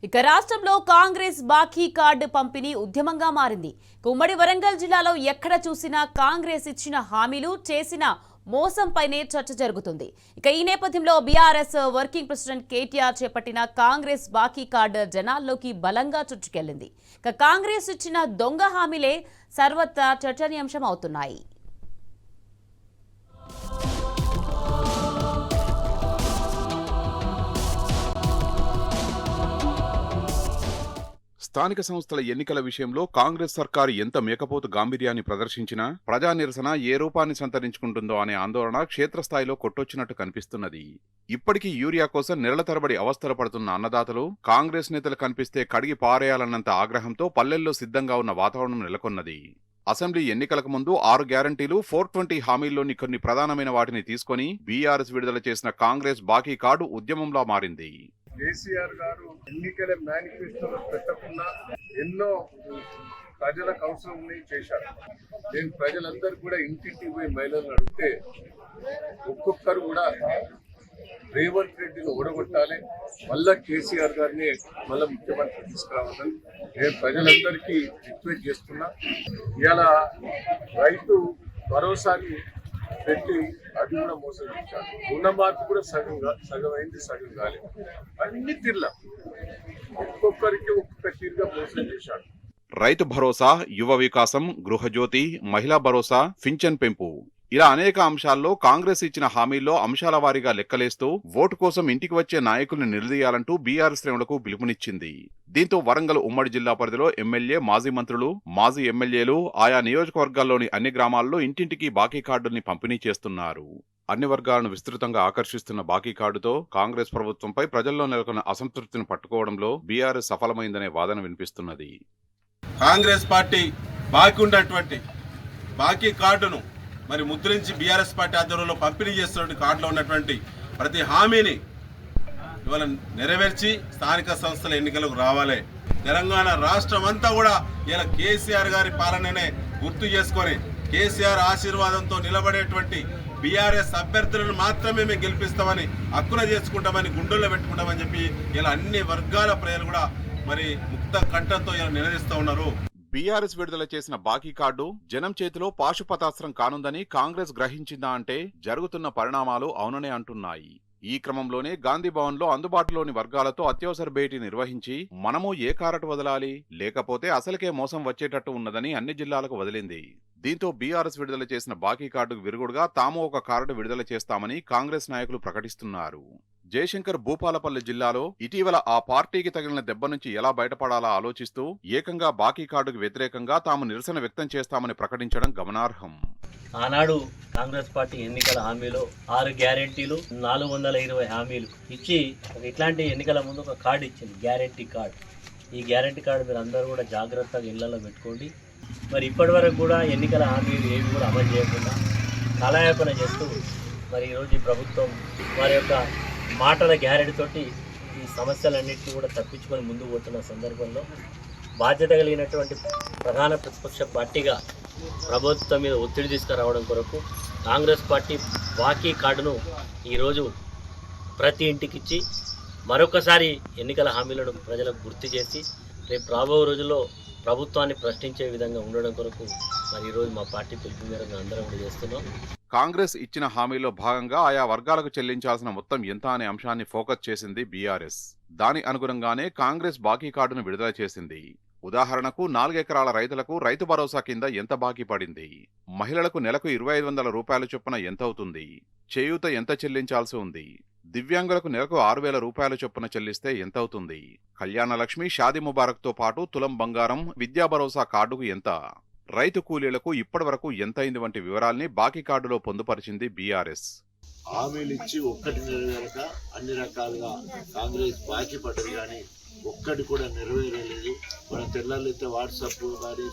ఇక రాష్ట్రంలో కాంగ్రెస్ బాకీ కార్డు పంపిణీ ఉద్యమంగా మారింది. ఉమ్మడి వరంగల్ జిల్లాలో ఎక్కడ చూసినా కాంగ్రెస్ ఇచ్చిన హామీలు చేసిన మోసంపైనే చర్చ జరుగుతుంది. ఇక ఈ నేపథ్యంలో బీఆర్ఎస్ వర్కింగ్ ప్రెసిడెంట్ కేటీఆర్ చేపట్టిన కాంగ్రెస్ బాకీ కార్డు జనాల్లోకి బలంగా చుట్టుకెళ్లింది. ఇక కాంగ్రెస్ ఇచ్చిన దొంగ హామీలే సర్వత్రా చర్చనీయాంశం అవుతున్నాయి. స్థానిక సంస్థల ఎన్నికల విషయంలో కాంగ్రెస్ సర్కారు ఎంత మేకపోతు గాంభీర్యాన్ని ప్రదర్శించినా ప్రజా నిరసన ఏ రూపాన్ని సంతరించుకుంటుందో అనే ఆందోళన క్షేత్రస్థాయిలో కొట్టొచ్చినట్టు కనిపిస్తున్నది. ఇప్పటికీ యూరియా కోసం నెలల తరబడి అవస్థలు పడుతున్న అన్నదాతలు కాంగ్రెస్ నేతలు కనిపిస్తే కడిగి పారేయాలన్నంత ఆగ్రహంతో పల్లెల్లో సిద్ధంగా ఉన్న వాతావరణం నెలకొన్నది. అసెంబ్లీ ఎన్నికలకు ముందు 6 గ్యారంటీలు 420 హామీల్లోని కొన్ని ప్రధానమైన వాటిని తీసుకుని బీఆర్ఎస్ విడుదల చేసిన కాంగ్రెస్ బాకీ కార్డు ఉద్యమంలా మారింది. కేసీఆర్ గారు ఎన్నికల మేనిఫెస్టోలో పెట్టకుండా ఎన్నో ప్రజలకు అవసరం ఉన్నాయి చేశారు. నేను ప్రజలందరూ కూడా ఇంటింటికి పోయి మహిళలను అడిగితే ఒక్కొక్కరు కూడా రేవంత్ రెడ్డిని ఓడగొట్టాలి, మళ్ళా కేసీఆర్ గారిని మళ్ళీ ముఖ్యమంత్రి తీసుకురావాలని నేను ప్రజలందరికీ రిక్వెస్ట్ చేస్తున్నా. ఇలా రైతు భరోసాని పెట్టి అది కూడా మోసం చేశారు. రుణమాఫీ కూడా సగం అయింది, సగం కాలేదు. అన్ని తీర్ల ఒక్కొక్కరికి ఒక్కొక్క తీరుగా మోసం చేశాడు. రైతు భరోసా, యువ వికాసం, గృహజ్యోతి, మహిళా భరోసా, పింఛన్ పెంపు ఇలా అనేక అంశాల్లో కాంగ్రెస్ ఇచ్చిన హామీల్లో అంశాల వారీగా లెక్కలేస్తూ ఓటు కోసం ఇంటికి వచ్చే నాయకుల్ని నిలదీయాలంటూ బీఆర్ఎస్ శ్రేణులకు పిలుపునిచ్చింది. దీంతో వరంగల్ ఉమ్మడి జిల్లా పరిధిలో ఎమ్మెల్యే, మాజీ మంత్రులు, మాజీ ఎమ్మెల్యేలు ఆయా నియోజకవర్గాల్లోని అన్ని గ్రామాల్లో ఇంటింటికి బాకీ కార్డుల్ని పంపిణీ చేస్తున్నారు. అన్ని వర్గాలను విస్తృతంగా ఆకర్షిస్తున్న బాకీ కార్డుతో కాంగ్రెస్ ప్రభుత్వంపై ప్రజల్లో నెలకొన్న అసంతృప్తిని పట్టుకోవడంలో బీఆర్ఎస్ సఫలమైందనే వాదన వినిపిస్తున్నది. కాంగ్రెస్ పార్టీ బాకీ ఉన్నటువంటి బాకీ కార్డును మరి ముద్రించి బీఆర్ఎస్ పార్టీ ఆధ్వర్యంలో పంపిణీ చేస్తున్నటువంటి కార్డులో ఉన్నటువంటి ప్రతి హామీని ఇవాళ నెరవేర్చి స్థానిక సంస్థల ఎన్నికలకు రావాలి. తెలంగాణ రాష్ట్రం అంతా కూడా ఇలా కేసీఆర్ గారి పాలననే గుర్తు చేసుకొని కేసీఆర్ ఆశీర్వాదంతో నిలబడేటువంటి బీఆర్ఎస్ అభ్యర్థులను మాత్రమే మేము గెలిపిస్తామని, హక్కున చేసుకుంటామని, గుండెల్లో పెట్టుకుంటామని చెప్పి ఇలా అన్ని వర్గాల ప్రజలు కూడా మరి ముక్త కంఠంతో ఇలా నిలదీస్తూ ఉన్నారు. బీఆర్ఎస్ విడుదల చేసిన బాకీ కార్డు జనం చేతిలో పాశుపతాస్త్రం కానుందని కాంగ్రెస్ గ్రహించిందా అంటే జరుగుతున్న పరిణామాలు అవుననే అంటున్నాయి. ఈ క్రమంలోనే గాంధీ భవన్ లో అందుబాటులోని వర్గాలతో అత్యవసర భేటీ నిర్వహించి మనము ఏ కారటు వదలాలి, లేకపోతే అసలుకే మోసం వచ్చేటట్టు ఉన్నదని అన్ని జిల్లాలకు వదిలింది. దీంతో బీఆర్ఎస్ విడుదల చేసిన బాకీ కార్డుకు విరుగుడుగా తాము ఒక కార్డు విడుదల చేస్తామని కాంగ్రెస్ నాయకులు ప్రకటిస్తున్నారు. జయశంకర్ భూపాలపల్లి జిల్లాలో ఇటీవల ఆ పార్టీకి తగిలిన దెబ్బ నుంచి ఎలా బయటపడాలా ఆలోచిస్తూ ఏకంగా బాకీ కార్డుకు వ్యతిరేకంగా తాము నిరసన వ్యక్తం చేస్తామని ప్రకటించడం గమనార్హం. ఆనాడు కాంగ్రెస్ పార్టీ ఎన్నికల హామీలో 6 గ్యారెంటీలు 420 హామీలు ఇచ్చి ఇట్లాంటి ఎన్నికల ముందు ఒక కార్డు ఇచ్చింది, గ్యారెంటీ కార్డు. ఈ గ్యారెంటీ కార్డు మీరు అందరూ కూడా జాగ్రత్తగా ఇళ్లలో పెట్టుకోండి. మరి ఇప్పటి వరకు కూడా ఎన్నికల హామీలు ఏవి కూడా అమలు చేయకుండా కళాయాపన చేస్తూ మరి ఈరోజు ఈ ప్రభుత్వం వారి యొక్క మాటల గ్యారెంటీతోటి ఈ సమస్యలన్నింటినీ కూడా తప్పించుకొని ముందుకు పోతున్న సందర్భంలో బాధ్యత కలిగినటువంటి ప్రధాన ప్రతిపక్ష పార్టీగా ప్రభుత్వం మీద ఒత్తిడి తీసుకురావడం కొరకు కాంగ్రెస్ పార్టీ బాకీ కార్డును ఈరోజు ప్రతి ఇంటికి ఇచ్చి మరొకసారి ఎన్నికల హామీలను ప్రజలకు గుర్తు చేసి రేపు రాబో రోజుల్లో ప్రభుత్వాన్ని ప్రశ్నించే విధంగా ఉండడం కొరకు మరి ఈరోజు మా పార్టీ పిలుపు మేరకు అందరం కూడా చేస్తున్నాం. కాంగ్రెస్ ఇచ్చిన హామీలో భాగంగా ఆయా వర్గాలకు చెల్లించాల్సిన మొత్తం ఎంత అనే అంశాన్ని ఫోకస్ చేసింది బీఆర్ఎస్. దాని అనుగుణంగానే కాంగ్రెస్ బాకీ కార్డును విడుదల చేసింది. ఉదాహరణకు 4 ఎకరాల రైతులకు రైతు భరోసా కింద ఎంత బాకీ పడింది, మహిళలకు నెలకు 2500 రూపాయల చొప్పున ఎంత అవుతుంది, చేయూత ఎంత చెల్లించాల్సి ఉంది, దివ్యాంగులకు నెలకు 6000 రూపాయల చొప్పున చెల్లిస్తే ఎంత అవుతుంది, కళ్యాణ లక్ష్మి, షాదీ ముబారక్ తో పాటు తులం బంగారం, విద్యా భరోసా కార్డుకు ఎంత, రైతు కూలీలకు ఇప్పటి వరకు ఎంతైంది వంటి వివరాల్ని బాకీ కార్డులో పొందుపరిచింది బీఆర్ఎస్. హామీలు ఇచ్చి ఒక్కటి నెరవేరక అన్ని రకాలుగా కాంగ్రెస్ బాకీ పడ్డది, కానీ ఒక్కటి కూడా నెరవేరలేదు. మనం తెల్లాలైతే వాట్సాప్ కానీ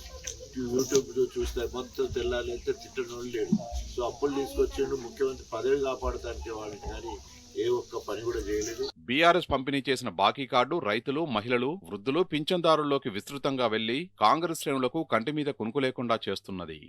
యూట్యూబ్ చూస్తే మొత్తం తెల్లాలైతే తిట్టడం లేడు. సో అప్పులు తీసుకొచ్చిండు, ముఖ్యమంత్రి పదవి కాపాడటానికి వాళ్ళని, కానీ ఏ ఒక్క పని కూడా చేయలేదు. బీఆర్ఎస్ పంపిణీ చేసిన బాకీ కార్డు రైతులు, మహిళలు, వృద్ధులు, పింఛన్దారుల్లోకి విస్తృతంగా వెళ్లి కాంగ్రెస్ శ్రేణులకు కంటి మీద కునుకు లేకుండా చేస్తున్నది.